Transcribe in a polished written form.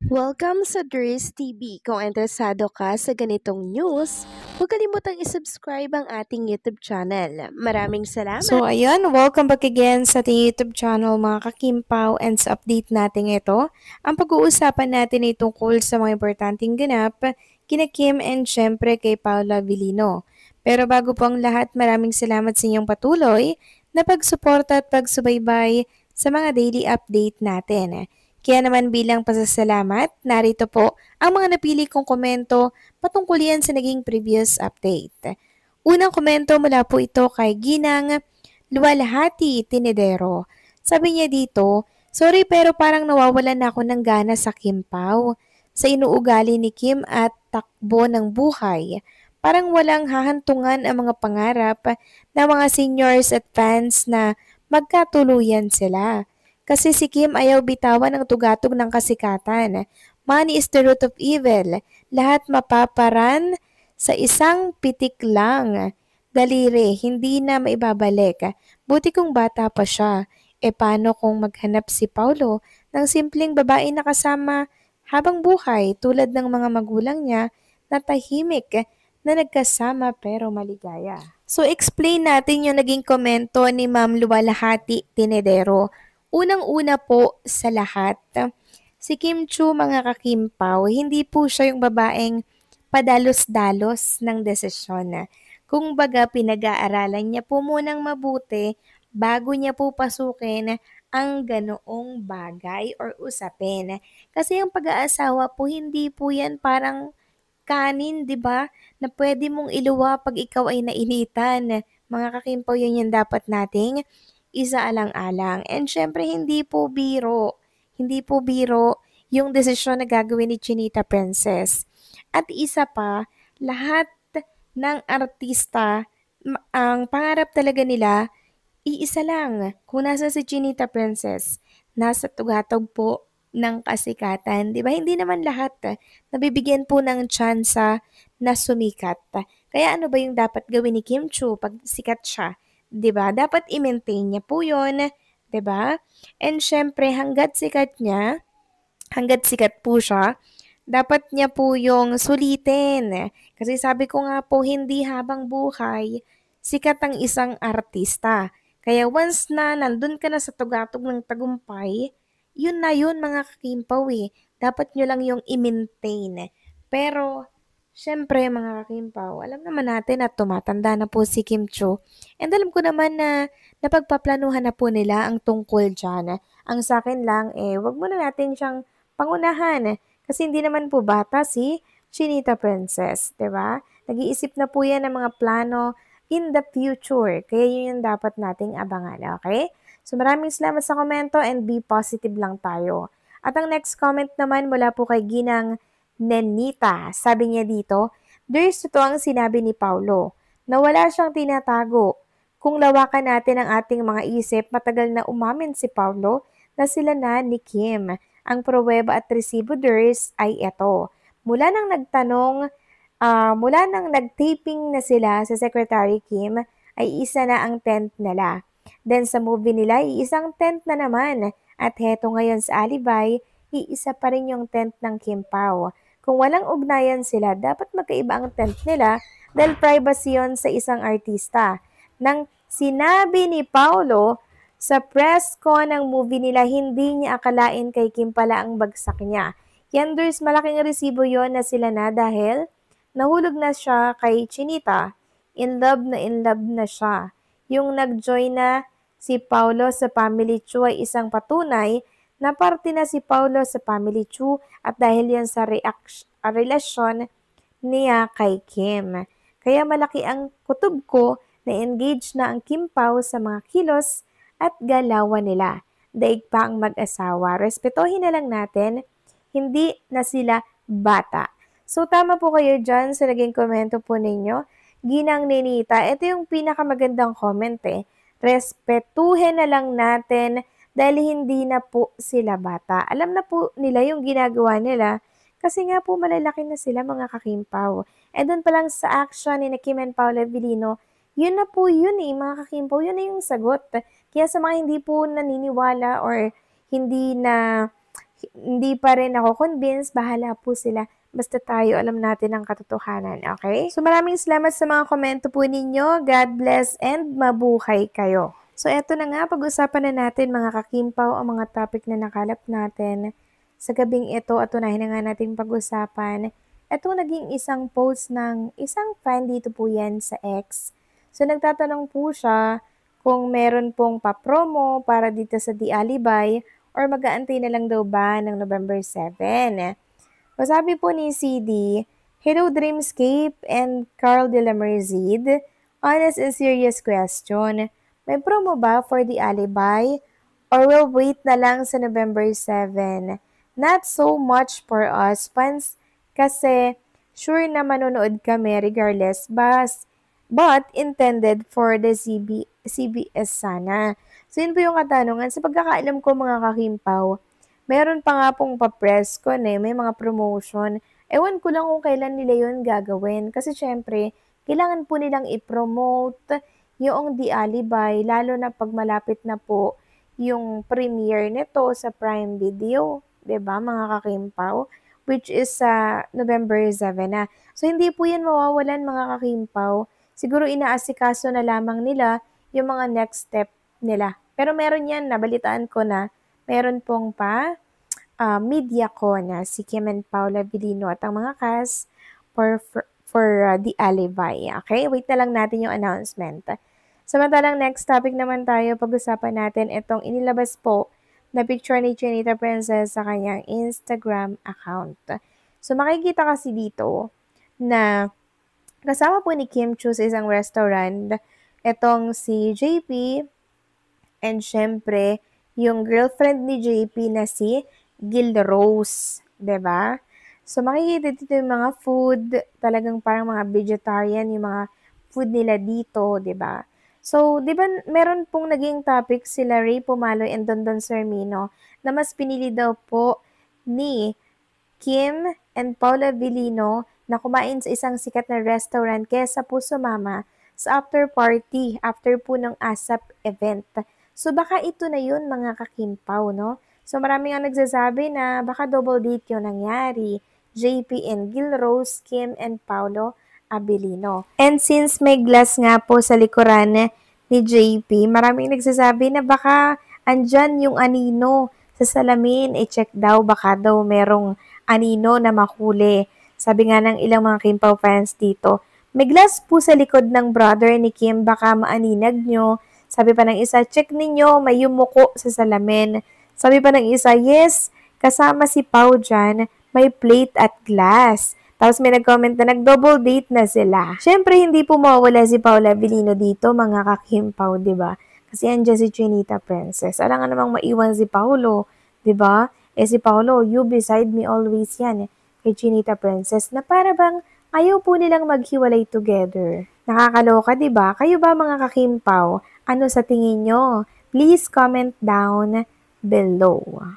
Welcome sa Dris TV. Kung interesado ka sa ganitong news, huwag kalimutang isubscribe ang ating YouTube channel. Maraming salamat! So, ayun, welcome back again sa ating YouTube channel mga kakimpaw, and sa update natin ito, ang pag-uusapan natin ay tungkol sa mga importanteng ganap kina Kim and syempre kay Paula Vilino. Pero bago po ang lahat, maraming salamat sa inyong patuloy na pagsuporta at pagsubaybay sa mga daily update natin. Kaya naman bilang pasasalamat, narito po ang mga napili kong komento patungkol yan sa naging previous update. Unang komento mula po ito kay Ginang Luwalhati Tinedero. Sabi niya dito, sorry pero parang nawawalan na ako ng gana sa Kimpaw. Sa inuugali ni Kim at takbo ng buhay. Parang walang hahantungan ang mga pangarap ng mga seniors at fans na magkatuluyan sila. Kasi si Kim ayaw bitawan ng tugatog ng kasikatan. Money is the root of evil. Lahat mapaparan sa isang pitik lang. Daliri, hindi na maibabalik. Buti kung bata pa siya. E paano kung maghanap si Paulo ng simpleng babae na kasama habang buhay tulad ng mga magulang niya na tahimik na nagkasama pero maligaya. So explain natin yung naging komento ni Ma'am Luwalhati Tinedero. Unang-una po sa lahat, si Kim Chu mga kakimpaw, hindi po siya yung babaeng padalos-dalos ng desisyon. Kung baga pinag-aaralan niya po munang mabuti bago niya po pasukin ang ganoong bagay or usapin. Kasi ang pag-aasawa po hindi po yan parang kanin, 'di ba? Na pwede mong iluwa pag ikaw ay nainitan. Mga kakimpaw, yun yung dapat nating isaalang-alang. And syempre, hindi po biro. Hindi po biro yung desisyon na gagawin ni Chinita Princess. At isa pa, lahat ng artista, ang pangarap talaga nila, iisa lang. Kung nasa si Chinita Princess, nasa tugatog po ng kasikatan. Di ba? Hindi naman lahat nabibigyan po ng tsansa na sumikat. Kaya ano ba yung dapat gawin ni Kim Chu pag sikat siya? 'Di ba? Dapat i-maintain niya po 'yon, 'di ba? And syempre hangga't sikat po siya, dapat niya po yung sulitin. Kasi sabi ko nga po, hindi habang buhay, sikat ang isang artista. Kaya once na nandun ka na sa tugatog ng tagumpay, yun na yun mga kakimpaw eh. Dapat nyo lang yung i-maintain. Pero, syempre mga kakimpaw, alam naman natin na tumatanda na po si Kim Cho. And alam ko naman na napagpaplanuhan na po nila ang tungkol dyan. Ang sa akin lang, wag muna natin siyang pangunahan. Kasi hindi naman po bata si Chinita Princess, 'di ba? Nag-iisip na po 'yan ng mga plano in the future. Kaya yun yung dapat nating abangan, okay? So maraming salamat sa komento and be positive lang tayo. At ang next comment naman mula po kay Ginang Nenita. Sabi niya dito, there's totoo ang sinabi ni Paulo na wala siyang tinatago. Kung lawakan natin ang ating mga isip, matagal na umamin si Paulo na sila na ni Kim. Ang pruweba at resibo ay ito. Mula nang nagtanong, mula nang nag-taping na sila sa Secretary Kim, ay isa na ang tent nila. Then sa movie nila, iisang tent na naman. At heto ngayon sa Alibay, iisa pa rin yung tent ng Kim Pao. Kung walang ugnayan sila, dapat magkaiba ang tent nila dahil privacy yon sa isang artista. Nang sinabi ni Paulo sa press con ng movie nila, hindi niya akalain kay Kim pala ang bagsak niya. Yanders, malaking resibo yon na sila na dahil nahulog na siya kay Chinita. In love na siya. Yung nag-join na si Paulo sa Family Chu ay isang patunay na parte na si Paulo sa Family Chu at dahil yan sa relasyon niya kay Kim. Kaya malaki ang kutob ko na engage na ang Kim Pao sa mga kilos at galawan nila. Daig pa ang mag-asawa. Respetuhin na lang natin, hindi na sila bata. So tama po kayo dyan sa naging komento po ninyo. Ginang Ninita, ito yung pinakamagandang comment eh. Respetuhin na lang natin dahil hindi na po sila bata. Alam na po nila yung ginagawa nila kasi nga po malalaki na sila mga kakimpaw. And doon pa lang sa action ni Kim and Paula Vilino, yun na po yun eh mga kakimpaw, yun na yung sagot. Kaya sa mga hindi po naniniwala or hindi na hindi pa rin ako convinced, bahala po sila. Basta tayo, alam natin ang katotohanan, okay? So maraming salamat sa mga komento po ninyo. God bless and mabuhay kayo. So eto na nga, pag-usapan na natin mga kakimpaw ang mga topic na nakalap natin sa gabing ito at unahin na nga natin pag-usapan. Ito naging isang post ng isang fan dito po yan sa X. So nagtatanong po siya kung meron pong pa-promo para dito sa The Alibay or mag-aantay na lang daw ba ng November 7. O sabi po ni CD, Hello Dreamscape and Carl de la Merzid, honest and serious question. May promo ba for The Alibay or will wait na lang sa November 7? Not so much for us fans kasi sure na manonood kami regardless but intended for the CBS sana. So yun po yung katanungan. Sa pagkakaalam ko mga kakimpaw, meron pa nga pong pa-press con may mga promotion. Ewan ko lang kung kailan nila yun gagawin. Kasi syempre, kailangan po nilang i-promote yung The Alibay, lalo na pag malapit na po yung premiere nito sa Prime Video. 'Di ba mga kakimpaw? Which is sa November 7 na. So, hindi po yan mawawalan mga kakimpaw. Siguro inaasikaso na lamang nila yung mga next step nila. Pero meron yan, nabalitaan ko na, meron pong media ko na si Kim and Paula Vilino at ang mga cast for The Alibay. Okay? Wait na lang natin yung announcement. Samantalang next topic naman tayo, pag-usapan natin itong inilabas po na picture ni Chinita Princess sa kanyang Instagram account. So makikita kasi dito na kasama po ni Kim Chu sa isang restaurant itong si JP and syempre yung girlfriend ni JP na si Gil Rose, 'di ba? So makikita dito yung mga food, talagang parang mga vegetarian yung mga food nila dito, 'di ba? So, 'di ba meron pong naging topic sila Ray Pumaloy and Dondon Sermino na mas pinili daw po ni Kim and Paula Vilino na kumain sa isang sikat na restaurant kaysa po sumama sa after party, after po ng ASAP event. So baka ito na yun mga kakimpaw, no? So marami nga nagsasabi na baka double date yung nangyari. JP and Gil Rose, Kim and Paulo Abilino. And since may glass nga po sa likuran ni JP, maraming nagsasabi na baka andyan yung anino sa salamin. I-check daw, baka daw merong anino na mahuli. Sabi nga ng ilang mga Kimpaw fans dito, may glass po sa likod ng brother ni Kim, baka maaninag nyo. Sabi pa ng isa, check ninyo, may yumuko sa salamin. Sabi pa ng isa, yes, kasama si Pau dyan, may plate at glass. Tapos may nag-comment na nag-double date na sila. Siyempre, hindi po mawawala si Paula Vilino dito, mga kakimpaw, di ba? Kasi andyan si Chinita Princess. Alam nga namang maiwan si Paulo, di ba? Si Paulo, you beside me always yan. Kay Chinita Princess na para bang ayaw po nilang maghiwalay together. Nakakaloka, di ba? Kayo ba mga kakimpaw? Ano sa tingin nyo? Please comment down below.